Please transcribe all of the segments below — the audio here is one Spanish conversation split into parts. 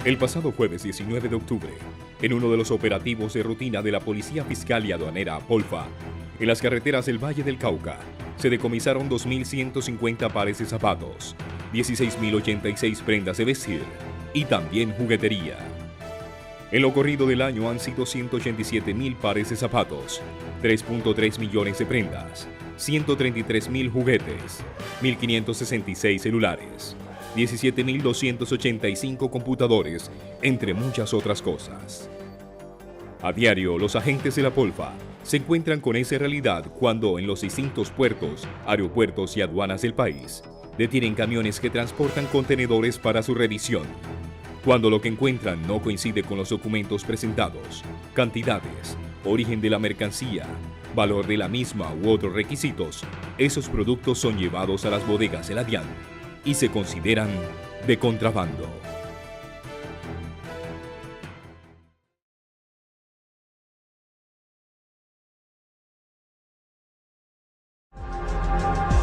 El pasado jueves 19 de octubre, en uno de los operativos de rutina de la Policía Fiscal y Aduanera Polfa, en las carreteras del Valle del Cauca, se decomisaron 2.150 pares de zapatos, 16.086 prendas de vestir y también juguetería. En lo corrido del año han sido 187.000 pares de zapatos, 3.3 millones de prendas, 133.000 juguetes, 1.566 celulares, 17.285 computadores, entre muchas otras cosas. A diario, los agentes de la Polfa se encuentran con esa realidad cuando en los distintos puertos, aeropuertos y aduanas del país detienen camiones que transportan contenedores para su revisión. Cuando lo que encuentran no coincide con los documentos presentados, cantidades, origen de la mercancía, valor de la misma u otros requisitos, esos productos son llevados a las bodegas de la DIAN y se consideran de contrabando.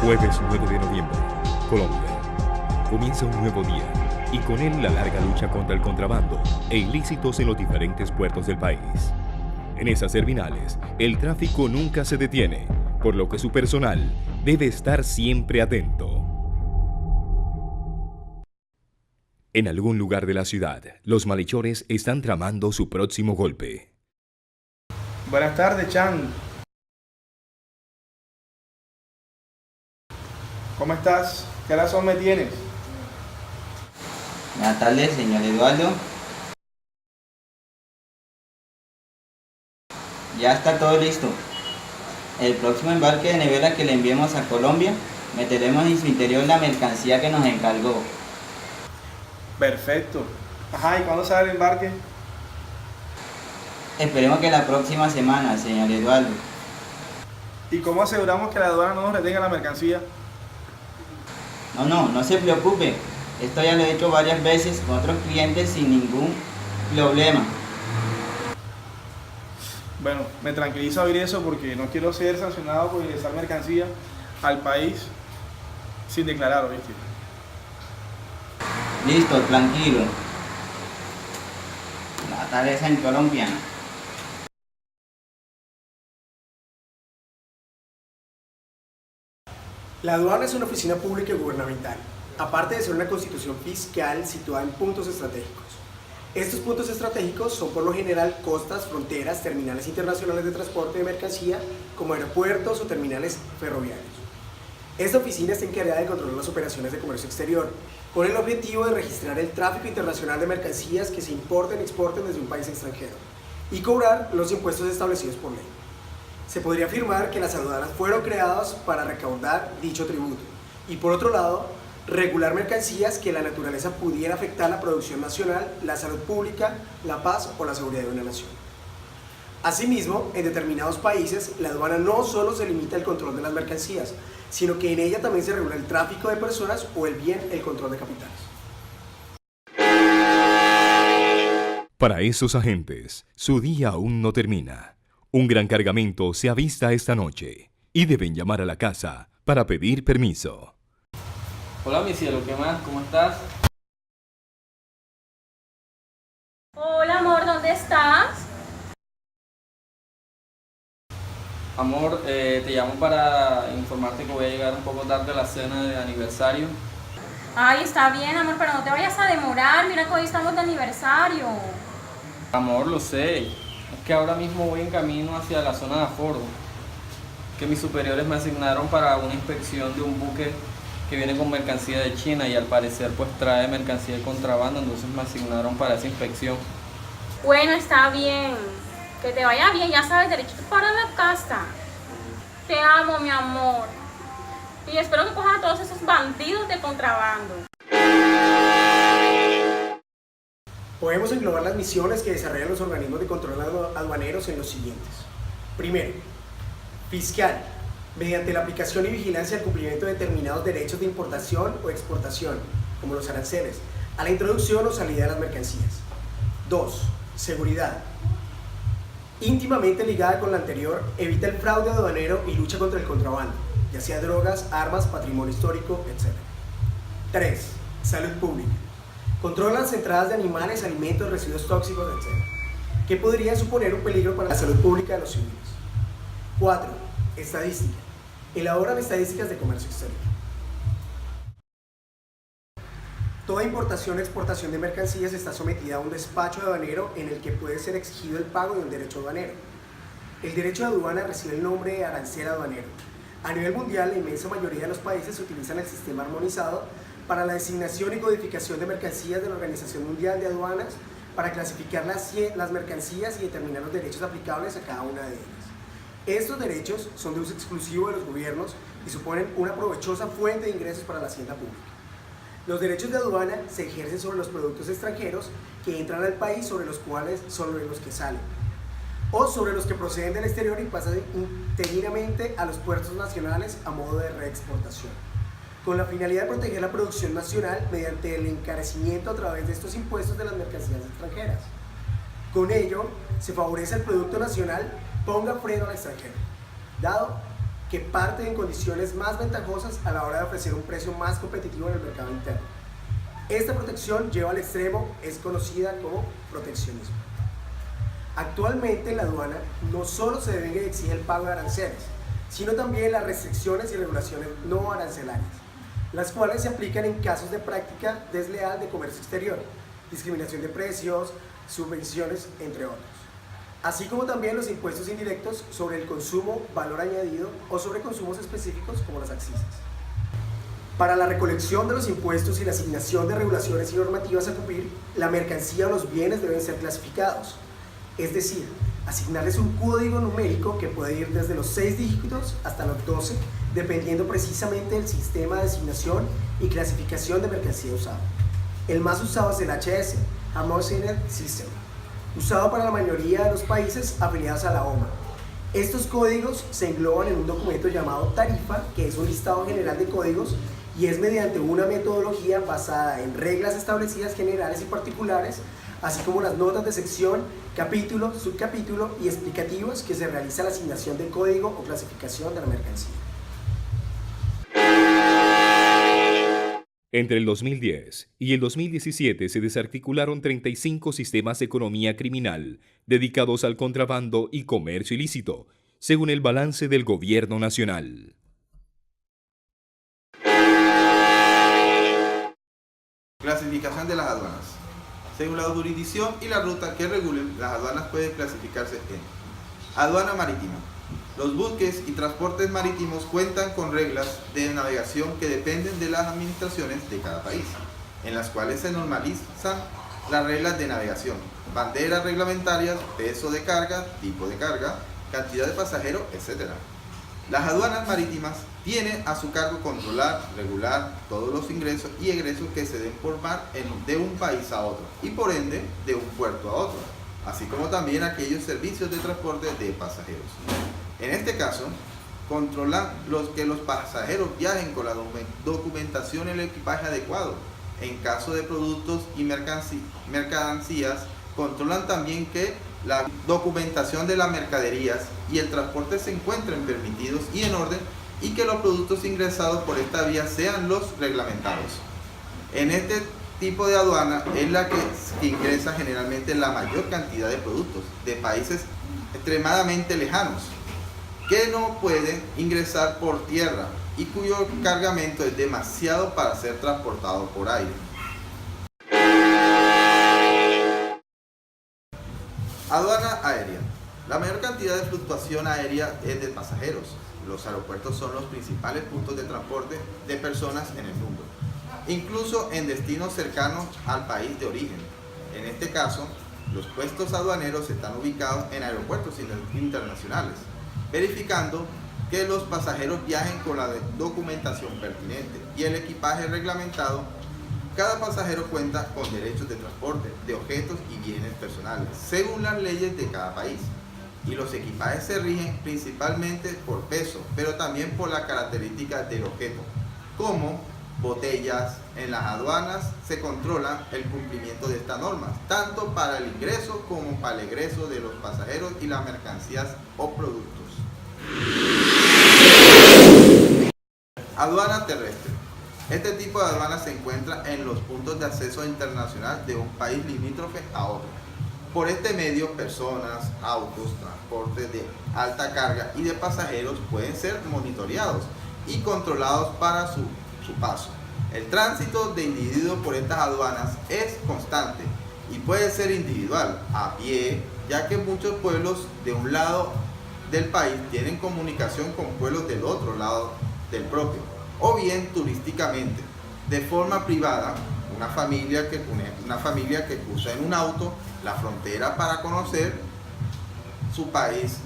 Jueves 9 de noviembre, Colombia. Comienza un nuevo día y con él la larga lucha contra el contrabando e ilícitos en los diferentes puertos del país. En esas terminales, el tráfico nunca se detiene, por lo que su personal debe estar siempre atento. En algún lugar de la ciudad, los malhechores están tramando su próximo golpe. Buenas tardes, Chan. ¿Cómo estás? ¿Qué razón me tienes? Buenas tardes, señor Eduardo. Ya está todo listo. El próximo embarque de nevera que le enviemos a Colombia, meteremos en su interior la mercancía que nos encargó. Perfecto. Ajá, ¿y cuándo sale el embarque? Esperemos que la próxima semana, señor Eduardo. ¿Y cómo aseguramos que la aduana no nos retenga la mercancía? No se preocupe. Esto ya lo he hecho varias veces con otros clientes sin ningún problema. Bueno, me tranquiliza oír eso porque no quiero ser sancionado por ingresar mercancía al país sin declarar, ¿oíste? Listo, tranquilo. La tarea en colombiana. La aduana es una oficina pública y gubernamental, aparte de ser una constitución fiscal situada en puntos estratégicos. Estos puntos estratégicos son por lo general costas, fronteras, terminales internacionales de transporte de mercancía, como aeropuertos o terminales ferroviarios. Esta oficina está encargada de controlar las operaciones de comercio exterior, con el objetivo de registrar el tráfico internacional de mercancías que se importen y exporten desde un país extranjero, y cobrar los impuestos establecidos por ley. Se podría afirmar que las aduanas fueron creadas para recaudar dicho tributo y, por otro lado, regular mercancías que la naturaleza pudiera afectar la producción nacional, la salud pública, la paz o la seguridad de una nación. Asimismo, en determinados países, la aduana no solo se limita al control de las mercancías, sino que en ella también se regula el tráfico de personas o el control de capitales. Para esos agentes, su día aún no termina. Un gran cargamento se avista esta noche y deben llamar a la casa para pedir permiso. Hola mi cielo, ¿qué más? ¿Cómo estás? Hola amor, ¿dónde estás? Amor, te llamo para informarte que voy a llegar un poco tarde a la cena de aniversario. Ay, está bien amor, pero no te vayas a demorar, mira que hoy estamos de aniversario. Amor, lo sé. Es que ahora mismo voy en camino hacia la zona de aforo, que mis superiores me asignaron para una inspección de un buque que viene con mercancía de China y al parecer pues trae mercancía de contrabando, entonces me asignaron para esa inspección. Bueno, está bien. Que te vaya bien, ya sabes, derechito para la casa. Te amo, mi amor. Y espero que cojas a todos esos bandidos de contrabando. Podemos englobar las misiones que desarrollan los organismos de control aduaneros en los siguientes. Primero, fiscal, mediante la aplicación y vigilancia del cumplimiento de determinados derechos de importación o exportación, como los aranceles, a la introducción o salida de las mercancías. 2. Seguridad. Íntimamente ligada con la anterior, evita el fraude aduanero y lucha contra el contrabando, ya sea drogas, armas, patrimonio histórico, etc. 3. Salud pública. Controlan las entradas de animales, alimentos, residuos tóxicos, etc., que podrían suponer un peligro para la salud pública de los civiles. 4. Estadística. Elaboran estadísticas de comercio exterior. Toda importación o exportación de mercancías está sometida a un despacho aduanero en el que puede ser exigido el pago de un derecho aduanero. El derecho de aduana recibe el nombre de arancel aduanero. A nivel mundial, la inmensa mayoría de los países utilizan el sistema armonizado para la designación y codificación de mercancías de la Organización Mundial de Aduanas para clasificar las mercancías y determinar los derechos aplicables a cada una de ellas. Estos derechos son de uso exclusivo de los gobiernos y suponen una provechosa fuente de ingresos para la hacienda pública. Los derechos de aduana se ejercen sobre los productos extranjeros que entran al país sobre los que salen, o sobre los que proceden del exterior y pasan interinamente a los puertos nacionales a modo de reexportación, con la finalidad de proteger la producción nacional mediante el encarecimiento a través de estos impuestos de las mercancías extranjeras. Con ello, se favorece el producto nacional ponga freno al extranjero, dado que parte en condiciones más ventajosas a la hora de ofrecer un precio más competitivo en el mercado interno. Esta protección lleva al extremo, es conocida como proteccionismo. Actualmente en la aduana no solo se debe y exige el pago de aranceles, sino también las restricciones y regulaciones no arancelarias, las cuales se aplican en casos de práctica desleal de comercio exterior, discriminación de precios, subvenciones, entre otros, así como también los impuestos indirectos sobre el consumo, valor añadido o sobre consumos específicos como las accisas. Para la recolección de los impuestos y la asignación de regulaciones y normativas a cumplir, la mercancía o los bienes deben ser clasificados, es decir, asignarles un código numérico que puede ir desde los 6 dígitos hasta los 12, dependiendo precisamente del sistema de asignación y clasificación de mercancía usado. El más usado es el HS, Homogeneous System, usado para la mayoría de los países afiliados a la OMA. Estos códigos se engloban en un documento llamado tarifa, que es un listado general de códigos y es mediante una metodología basada en reglas establecidas generales y particulares, así como las notas de sección, capítulo, subcapítulo y explicativos que se realiza la asignación de código o clasificación de la mercancía. Entre el 2010 y el 2017 se desarticularon 35 sistemas de economía criminal dedicados al contrabando y comercio ilícito, según el balance del Gobierno Nacional. Clasificación de las aduanas. Según la jurisdicción y la ruta que regulen, las aduanas pueden clasificarse en aduana marítima. Los buques y transportes marítimos cuentan con reglas de navegación que dependen de las administraciones de cada país, en las cuales se normalizan las reglas de navegación, banderas reglamentarias, peso de carga, tipo de carga, cantidad de pasajeros, etc. Las aduanas marítimas tienen a su cargo controlar, regular todos los ingresos y egresos que se den por mar de un país a otro y por ende de un puerto a otro, así como también aquellos servicios de transporte de pasajeros. En este caso, controlan que los pasajeros viajen con la documentación y el equipaje adecuado. En caso de productos y mercancías, controlan también que la documentación de las mercaderías y el transporte se encuentren permitidos y en orden y que los productos ingresados por esta vía sean los reglamentados. En este tipo de aduana es la que ingresa generalmente la mayor cantidad de productos de países extremadamente lejanos que no pueden ingresar por tierra y cuyo cargamento es demasiado para ser transportado por aire. Aduana aérea. La mayor cantidad de fluctuación aérea es de pasajeros. Los aeropuertos son los principales puntos de transporte de personas en el mundo, incluso en destinos cercanos al país de origen. En este caso, los puestos aduaneros están ubicados en aeropuertos internacionales, verificando que los pasajeros viajen con la documentación pertinente y el equipaje reglamentado. Cada pasajero cuenta con derechos de transporte de objetos y bienes personales, según las leyes de cada país. Y los equipajes se rigen principalmente por peso, pero también por las características del objeto, como botellas. En las aduanas se controla el cumplimiento de estas normas, tanto para el ingreso como para el egreso de los pasajeros y las mercancías o productos. Aduana terrestre. Este tipo de aduanas se encuentra en los puntos de acceso internacional de un país limítrofe a otro. Por este medio, personas, autos, transportes de alta carga y de pasajeros pueden ser monitoreados y controlados para su paso. El tránsito de individuos por estas aduanas es constante y puede ser individual, a pie, ya que muchos pueblos de un lado del país tienen comunicación con pueblos del otro lado del propio, o bien turísticamente, de forma privada, una familia que cruza en un auto la frontera para conocer su país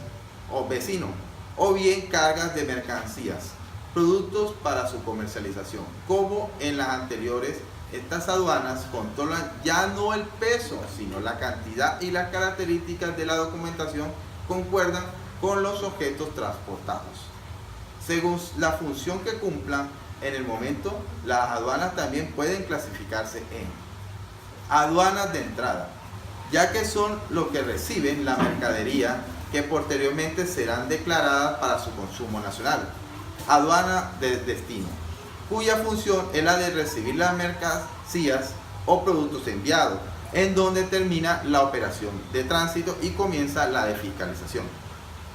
o vecino, o bien cargas de mercancías, productos para su comercialización. Como en las anteriores, estas aduanas controlan ya no el peso, sino la cantidad y las características de la documentación concuerdan con los objetos transportados. Según la función que cumplan en el momento, las aduanas también pueden clasificarse en aduanas de entrada, ya que son los que reciben la mercadería que posteriormente serán declaradas para su consumo nacional. Aduana de destino, cuya función es la de recibir las mercancías o productos enviados, en donde termina la operación de tránsito y comienza la de fiscalización.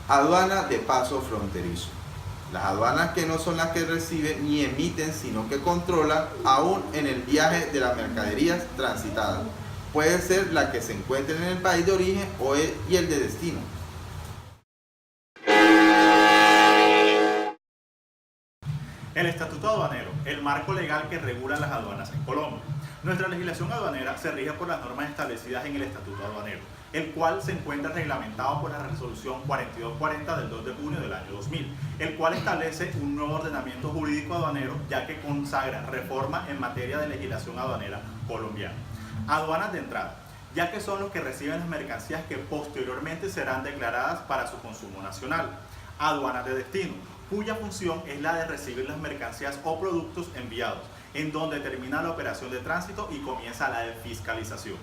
Aduana de paso fronterizo, las aduanas que no son las que reciben ni emiten, sino que controlan aún en el viaje de las mercaderías transitadas. Puede ser la que se encuentre en el país de origen y el de destino. El Estatuto Aduanero, el marco legal que regula las aduanas en Colombia. Nuestra legislación aduanera se rige por las normas establecidas en el Estatuto Aduanero, el cual se encuentra reglamentado por la Resolución 4240 del 2 de junio del año 2000, el cual establece un nuevo ordenamiento jurídico aduanero, ya que consagra reforma en materia de legislación aduanera colombiana. Aduanas de entrada, ya que son los que reciben las mercancías que posteriormente serán declaradas para su consumo nacional. Aduanas de destino, cuya función es la de recibir las mercancías o productos enviados, en donde termina la operación de tránsito y comienza la de fiscalización.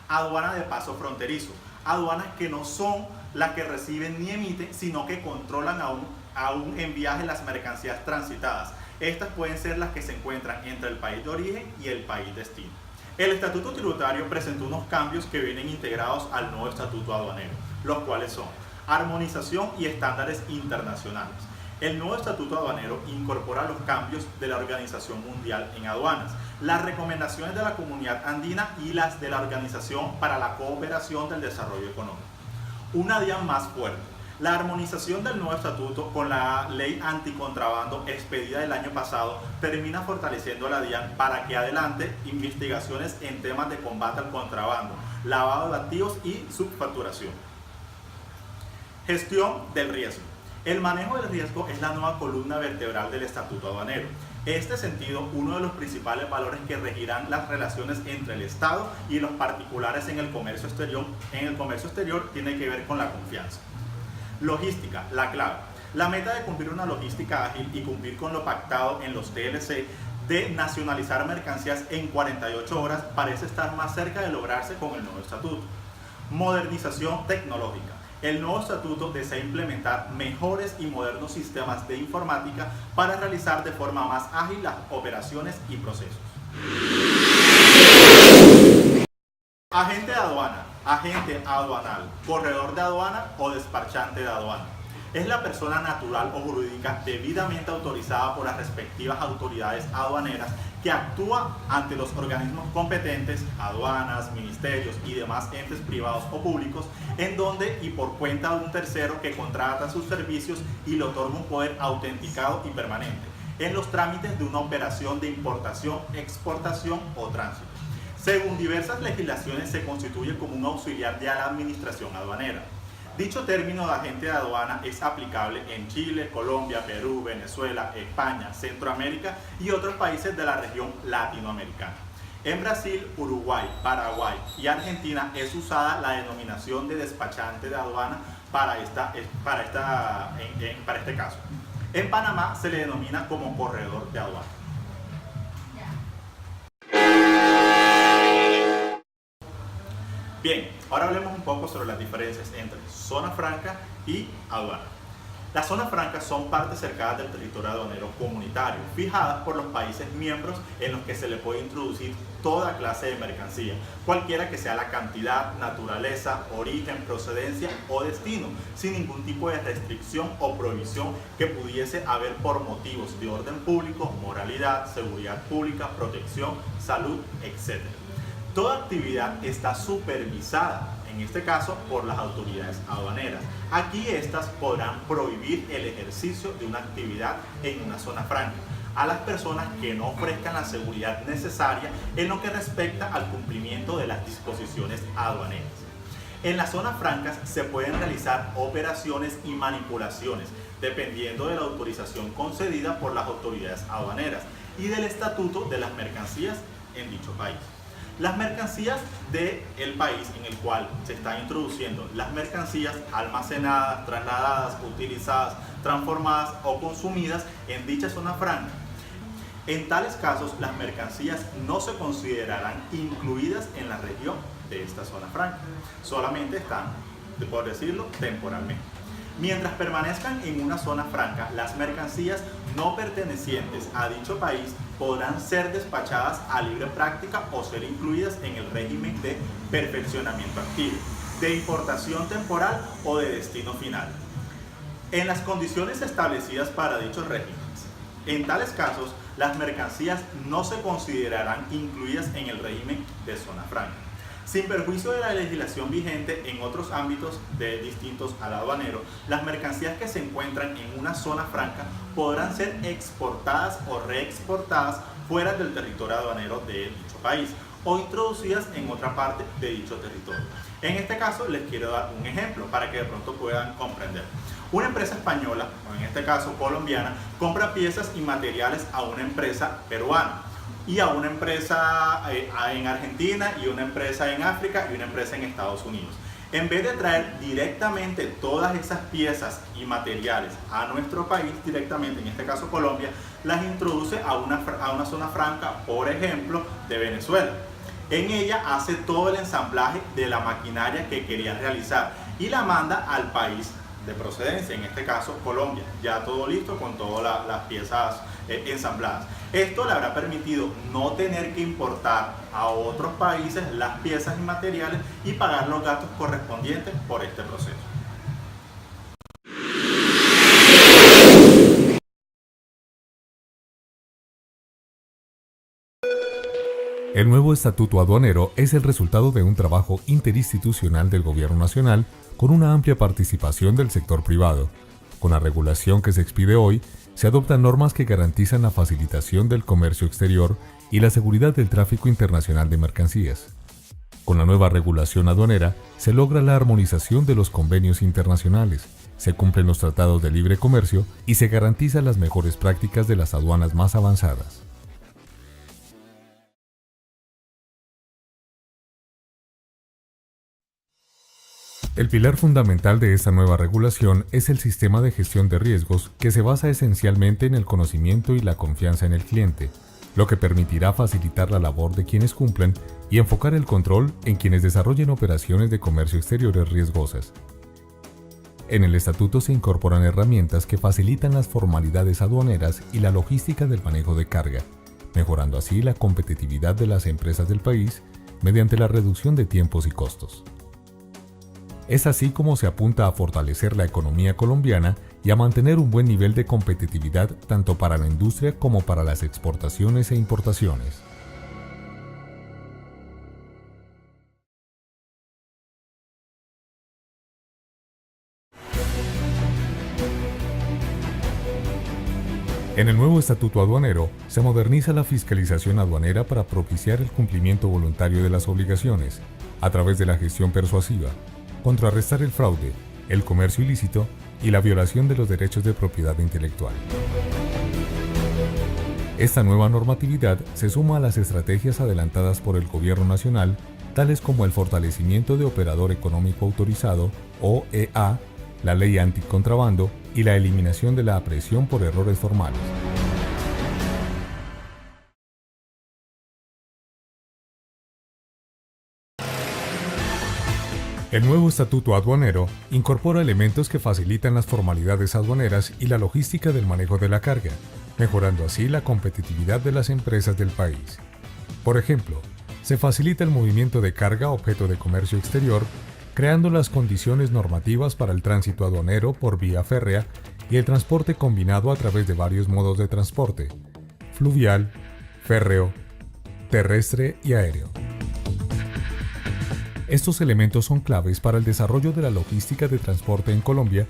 Aduana de paso fronterizo, aduanas que no son las que reciben ni emiten, sino que controlan aún en viaje las mercancías transitadas. Estas pueden ser las que se encuentran entre el país de origen y el país destino. El Estatuto Tributario presentó unos cambios que vienen integrados al nuevo Estatuto Aduanero, los cuales son armonización y estándares internacionales. El nuevo Estatuto Aduanero incorpora los cambios de la Organización Mundial en Aduanas, las recomendaciones de la Comunidad Andina y las de la Organización para la Cooperación del Desarrollo Económico. Una DIAN más fuerte. La armonización del nuevo estatuto con la ley anticontrabando expedida el año pasado termina fortaleciendo a la DIAN para que adelante investigaciones en temas de combate al contrabando, lavado de activos y subfacturación. Gestión del riesgo. El manejo del riesgo es la nueva columna vertebral del Estatuto Aduanero. En este sentido, uno de los principales valores que regirán las relaciones entre el Estado y los particulares en el comercio exterior tiene que ver con la confianza. Logística, la clave. La meta de cumplir una logística ágil y cumplir con lo pactado en los TLC de nacionalizar mercancías en 48 horas parece estar más cerca de lograrse con el nuevo estatuto. Modernización tecnológica. El nuevo estatuto desea implementar mejores y modernos sistemas de informática para realizar de forma más ágil las operaciones y procesos. Agente de aduana, agente aduanal, corredor de aduana o despachante de aduana. Es la persona natural o jurídica debidamente autorizada por las respectivas autoridades aduaneras que actúa ante los organismos competentes, aduanas, ministerios y demás entes privados o públicos, en donde y por cuenta de un tercero que contrata sus servicios y le otorga un poder autenticado y permanente en los trámites de una operación de importación, exportación o tránsito. Según diversas legislaciones, se constituye como un auxiliar de la administración aduanera. Dicho término de agente de aduana es aplicable en Chile, Colombia, Perú, Venezuela, España, Centroamérica y otros países de la región latinoamericana. En Brasil, Uruguay, Paraguay y Argentina es usada la denominación de despachante de aduana para este caso. En Panamá se le denomina como corredor de aduana. Bien, ahora hablemos un poco sobre las diferencias entre zona franca y aduana. Las zonas francas son partes cercadas del territorio aduanero comunitario, fijadas por los países miembros en los que se le puede introducir toda clase de mercancía, cualquiera que sea la cantidad, naturaleza, origen, procedencia o destino, sin ningún tipo de restricción o prohibición que pudiese haber por motivos de orden público, moralidad, seguridad pública, protección, salud, etc. Toda actividad está supervisada, en este caso por las autoridades aduaneras. Aquí estas podrán prohibir el ejercicio de una actividad en una zona franca a las personas que no ofrezcan la seguridad necesaria en lo que respecta al cumplimiento de las disposiciones aduaneras. En las zonas francas se pueden realizar operaciones y manipulaciones dependiendo de la autorización concedida por las autoridades aduaneras y del estatuto de las mercancías en dicho país. Las mercancías del país en el cual se están introduciendo las mercancías almacenadas, trasladadas, utilizadas, transformadas o consumidas en dicha zona franca. En tales casos, las mercancías no se considerarán incluidas en la región de esta zona franca. Solamente están, por decirlo, temporalmente. Mientras permanezcan en una zona franca, las mercancías no pertenecientes a dicho país podrán ser despachadas a libre práctica o ser incluidas en el régimen de perfeccionamiento activo, de importación temporal o de destino final, en las condiciones establecidas para dichos regímenes. En tales casos, las mercancías no se considerarán incluidas en el régimen de zona franca. Sin perjuicio de la legislación vigente en otros ámbitos distintos al aduanero, las mercancías que se encuentran en una zona franca podrán ser exportadas o reexportadas fuera del territorio aduanero de dicho país o introducidas en otra parte de dicho territorio. En este caso les quiero dar un ejemplo para que de pronto puedan comprender. Una empresa española, o en este caso colombiana, compra piezas y materiales a una empresa peruana y a una empresa en Argentina y una empresa en África y una empresa en Estados Unidos. En vez de traer directamente todas esas piezas y materiales a nuestro país, directamente, en este caso Colombia, las introduce a una zona franca, por ejemplo, de Venezuela. En ella hace todo el ensamblaje de la maquinaria que quería realizar y la manda al país de procedencia, en este caso Colombia, ya todo listo con todas las piezas ensambladas. Esto le habrá permitido no tener que importar a otros países las piezas y materiales y pagar los gastos correspondientes por este proceso. El nuevo estatuto aduanero es el resultado de un trabajo interinstitucional del Gobierno Nacional con una amplia participación del sector privado. Con la regulación que se expide hoy, se adoptan normas que garantizan la facilitación del comercio exterior y la seguridad del tráfico internacional de mercancías. Con la nueva regulación aduanera, se logra la armonización de los convenios internacionales, se cumplen los tratados de libre comercio y se garantizan las mejores prácticas de las aduanas más avanzadas. El pilar fundamental de esta nueva regulación es el sistema de gestión de riesgos que se basa esencialmente en el conocimiento y la confianza en el cliente, lo que permitirá facilitar la labor de quienes cumplen y enfocar el control en quienes desarrollen operaciones de comercio exteriores riesgosas. En el estatuto se incorporan herramientas que facilitan las formalidades aduaneras y la logística del manejo de carga, mejorando así la competitividad de las empresas del país mediante la reducción de tiempos y costos. Es así como se apunta a fortalecer la economía colombiana y a mantener un buen nivel de competitividad tanto para la industria como para las exportaciones e importaciones. En el nuevo estatuto aduanero, se moderniza la fiscalización aduanera para propiciar el cumplimiento voluntario de las obligaciones, a través de la gestión persuasiva, contrarrestar el fraude, el comercio ilícito y la violación de los derechos de propiedad intelectual. Esta nueva normatividad se suma a las estrategias adelantadas por el Gobierno Nacional, tales como el fortalecimiento de Operador Económico Autorizado, OEA, la Ley Anticontrabando y la eliminación de la aprehensión por errores formales. El nuevo estatuto aduanero incorpora elementos que facilitan las formalidades aduaneras y la logística del manejo de la carga, mejorando así la competitividad de las empresas del país. Por ejemplo, se facilita el movimiento de carga objeto de comercio exterior, creando las condiciones normativas para el tránsito aduanero por vía férrea y el transporte combinado a través de varios modos de transporte: fluvial, férreo, terrestre y aéreo. Estos elementos son claves para el desarrollo de la logística de transporte en Colombia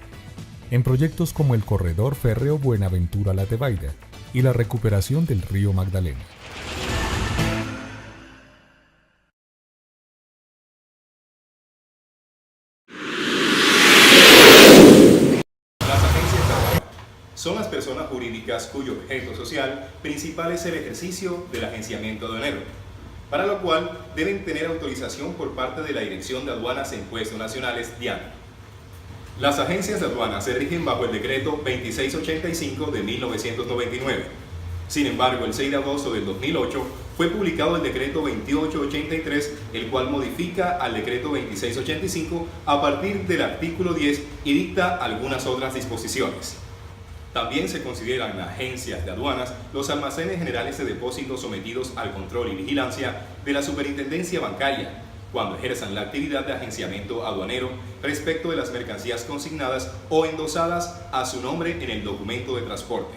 en proyectos como el Corredor Férreo Buenaventura-La Tebaida y la recuperación del río Magdalena. Las agencias de aduana son las personas jurídicas cuyo objeto social principal es el ejercicio del agenciamiento aduanero, para lo cual deben tener autorización por parte de la Dirección de Aduanas e Impuestos Nacionales, DIAN. Las agencias de aduana se rigen bajo el decreto 2685 de 1999. Sin embargo, el 6 de agosto del 2008 fue publicado el decreto 2883, el cual modifica al decreto 2685 a partir del artículo 10 y dicta algunas otras disposiciones. También se consideran agencias de aduanas los almacenes generales de depósitos sometidos al control y vigilancia de la Superintendencia Bancaria, cuando ejerzan la actividad de agenciamiento aduanero respecto de las mercancías consignadas o endosadas a su nombre en el documento de transporte,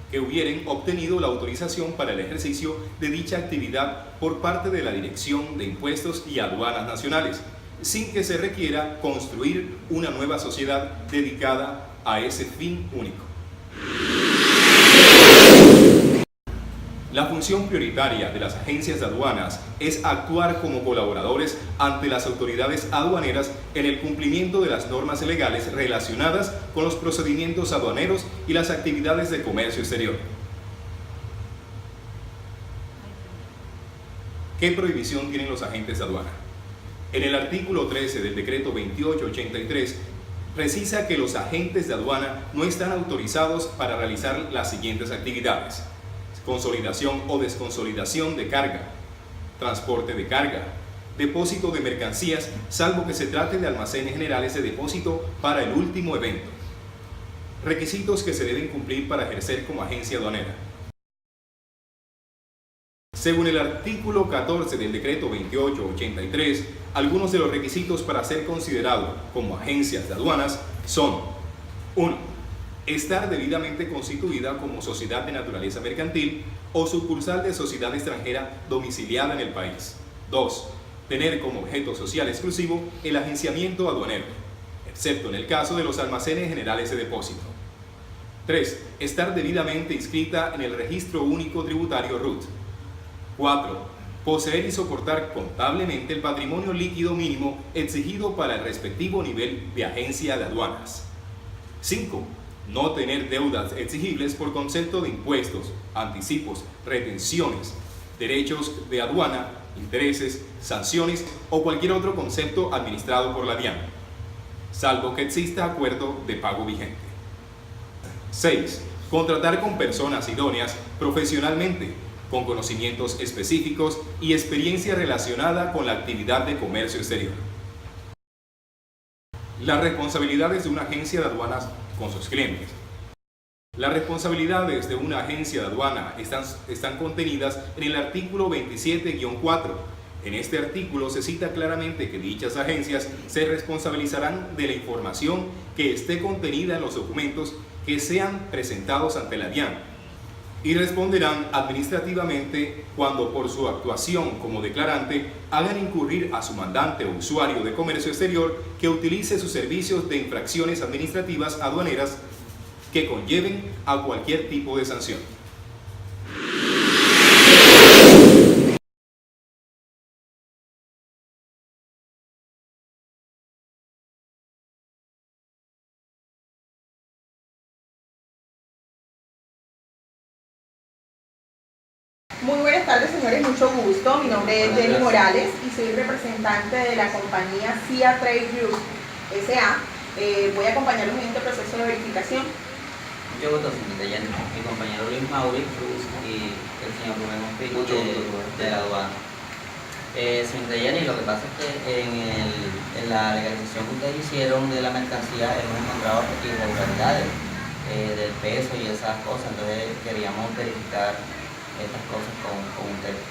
que hubieren obtenido la autorización para el ejercicio de dicha actividad por parte de la Dirección de Impuestos y Aduanas Nacionales, sin que se requiera construir una nueva sociedad dedicada a ese fin único. La función prioritaria de las agencias de aduanas es actuar como colaboradores ante las autoridades aduaneras en el cumplimiento de las normas legales relacionadas con los procedimientos aduaneros y las actividades de comercio exterior. ¿Qué prohibición tienen los agentes de aduana? En el artículo 13 del decreto 2883 precisa que los agentes de aduana no están autorizados para realizar las siguientes actividades: consolidación o desconsolidación de carga, transporte de carga, depósito de mercancías, salvo que se trate de almacenes generales de depósito para el último evento. Requisitos que se deben cumplir para ejercer como agencia aduanera. Según el artículo 14 del decreto 2883, algunos de los requisitos para ser considerado como agencias de aduanas son: 1. Estar debidamente constituida como sociedad de naturaleza mercantil o sucursal de sociedad extranjera domiciliada en el país. 2. Tener como objeto social exclusivo el agenciamiento aduanero, excepto en el caso de los almacenes generales de depósito. 3. Estar debidamente inscrita en el Registro Único Tributario RUT. 4. Poseer y soportar contablemente el patrimonio líquido mínimo exigido para el respectivo nivel de agencia de aduanas. 5. No tener deudas exigibles por concepto de impuestos, anticipos, retenciones, derechos de aduana, intereses, sanciones o cualquier otro concepto administrado por la DIAN, salvo que exista acuerdo de pago vigente. 6. Contratar con personas idóneas profesionalmente, con conocimientos específicos y experiencia relacionada con la actividad de comercio exterior. Las responsabilidades de una agencia de aduanas con sus clientes. Las responsabilidades de una agencia de aduana están contenidas en el artículo 27-4. En este artículo se cita claramente que dichas agencias se responsabilizarán de la información que esté contenida en los documentos que sean presentados ante la DIAN y responderán administrativamente cuando por su actuación como declarante hagan incurrir a su mandante o usuario de comercio exterior que utilice sus servicios de infracciones administrativas aduaneras que conlleven a cualquier tipo de sanción. Muy buenas tardes, señores, mucho gusto. Mi nombre es Jenny Morales y soy representante de la compañía CIA Trade Group S.A. Voy a acompañarlos en este proceso de verificación. Mucho gusto, señorita Jenny. Mi compañero Luis Mauricio Cruz y el señor Rubén Ospino de la aduana. Señorita Jenny, lo que pasa es que en la legalización que ustedes hicieron de la mercancía hemos encontrado irregularidades del peso y esas cosas, entonces queríamos verificar estas cosas con ustedes.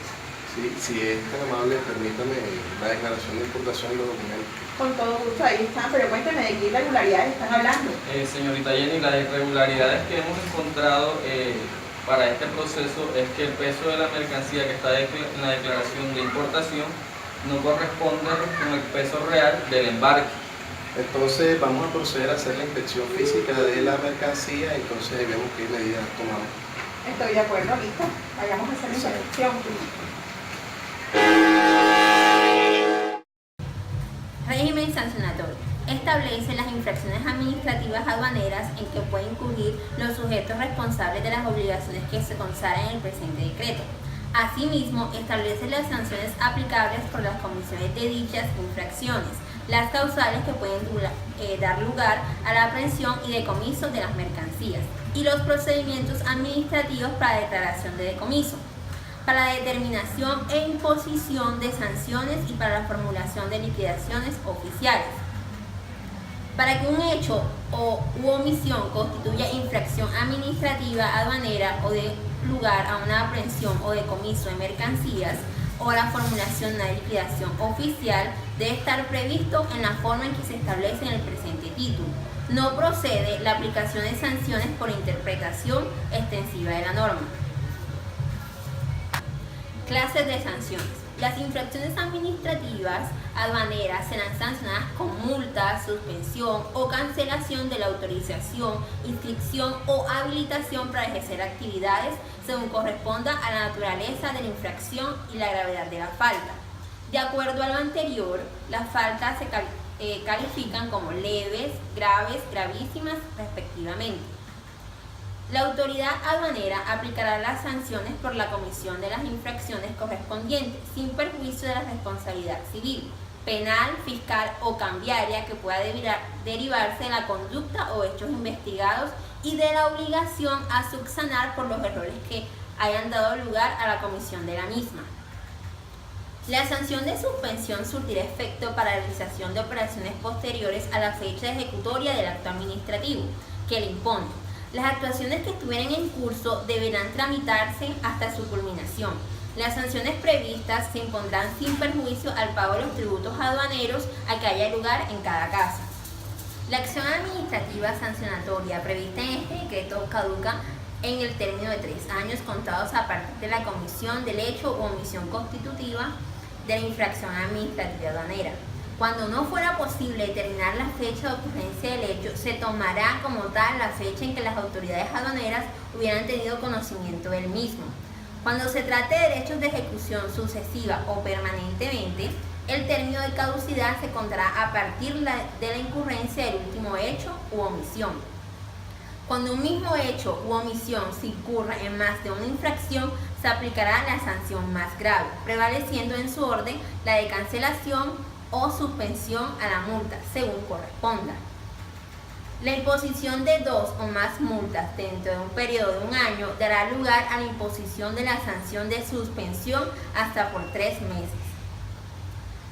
Sí, si es tan amable, permítame la declaración de importación y los documentos. Con todo gusto, ahí están, pero cuénteme de qué irregularidades están hablando. Señorita Jenny, las irregularidades que hemos encontrado para este proceso es que el peso de la mercancía que está en la declaración de importación no corresponde con el peso real del embarque. Entonces vamos a proceder a hacer la inspección física de la mercancía, entonces vemos qué medidas tomamos. Estoy de acuerdo, listo. Vayamos a hacer la inspección. Régimen sancionatorio. Establece las infracciones administrativas aduaneras en que pueden incurrir los sujetos responsables de las obligaciones que se consagran en el presente decreto. Asimismo, establece las sanciones aplicables por las comisiones de dichas infracciones, las causales que pueden dar lugar a la aprehensión y decomiso de las mercancías, y los procedimientos administrativos para declaración de decomiso, para la determinación e imposición de sanciones y para la formulación de liquidaciones oficiales. Para que un hecho u omisión constituya infracción administrativa aduanera o dé lugar a una aprehensión o decomiso de mercancías o a la formulación de una liquidación oficial, debe estar previsto en la forma en que se establece en el presente título. No procede la aplicación de sanciones por interpretación extensiva de la norma. Clases de sanciones. Las infracciones administrativas aduaneras serán sancionadas con multa, suspensión o cancelación de la autorización, inscripción o habilitación para ejercer actividades según corresponda a la naturaleza de la infracción y la gravedad de la falta. De acuerdo a lo anterior, las faltas se califican como leves, graves, gravísimas, respectivamente. La autoridad aduanera aplicará las sanciones por la comisión de las infracciones correspondientes, sin perjuicio de la responsabilidad civil, penal, fiscal o cambiaria que pueda derivarse de la conducta o hechos investigados y de la obligación a subsanar por los errores que hayan dado lugar a la comisión de la misma. La sanción de suspensión surtirá efecto para la realización de operaciones posteriores a la fecha ejecutoria del acto administrativo que le impone. Las actuaciones que estuvieran en curso deberán tramitarse hasta su culminación. Las sanciones previstas se impondrán sin perjuicio al pago de los tributos aduaneros a que haya lugar en cada caso. La acción administrativa sancionatoria prevista en este decreto caduca en el término de 3 años contados a partir de la comisión del hecho o omisión constitutiva de la infracción administrativa aduanera. Cuando no fuera posible determinar la fecha de ocurrencia del hecho, se tomará como tal la fecha en que las autoridades aduaneras hubieran tenido conocimiento del mismo. Cuando se trate de derechos de ejecución sucesiva o permanentemente, el término de caducidad se contará a partir de la incurrencia del último hecho u omisión. Cuando un mismo hecho u omisión se incurra en más de una infracción, se aplicará la sanción más grave, prevaleciendo en su orden la de cancelación o suspensión a la multa, según corresponda. La imposición de 2 o más multas dentro de un periodo de 1 año dará lugar a la imposición de la sanción de suspensión hasta por 3 meses.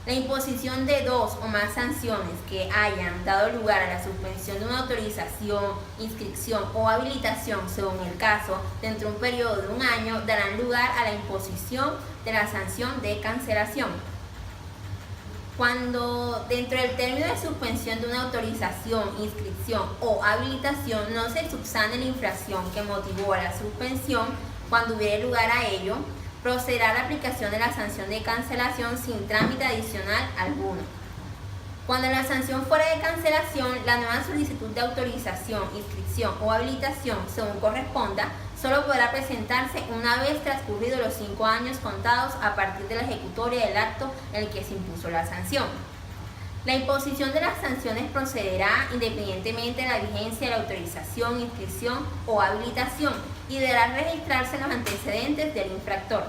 La imposición de 2 o más sanciones que hayan dado lugar a la suspensión de una autorización, inscripción o habilitación, según el caso, dentro de un periodo de 1 año, darán lugar a la imposición de la sanción de cancelación. Cuando dentro del término de suspensión de una autorización, inscripción o habilitación no se subsane la infracción que motivó a la suspensión, cuando hubiere lugar a ello, procederá a la aplicación de la sanción de cancelación sin trámite adicional alguno. Cuando la sanción fuera de cancelación, la nueva solicitud de autorización, inscripción o habilitación, según corresponda, solo podrá presentarse una vez transcurridos los 5 años contados a partir de la ejecutoria del acto en el que se impuso la sanción. La imposición de las sanciones procederá independientemente de la vigencia de la autorización, inscripción o habilitación y deberá registrarse los antecedentes del infractor.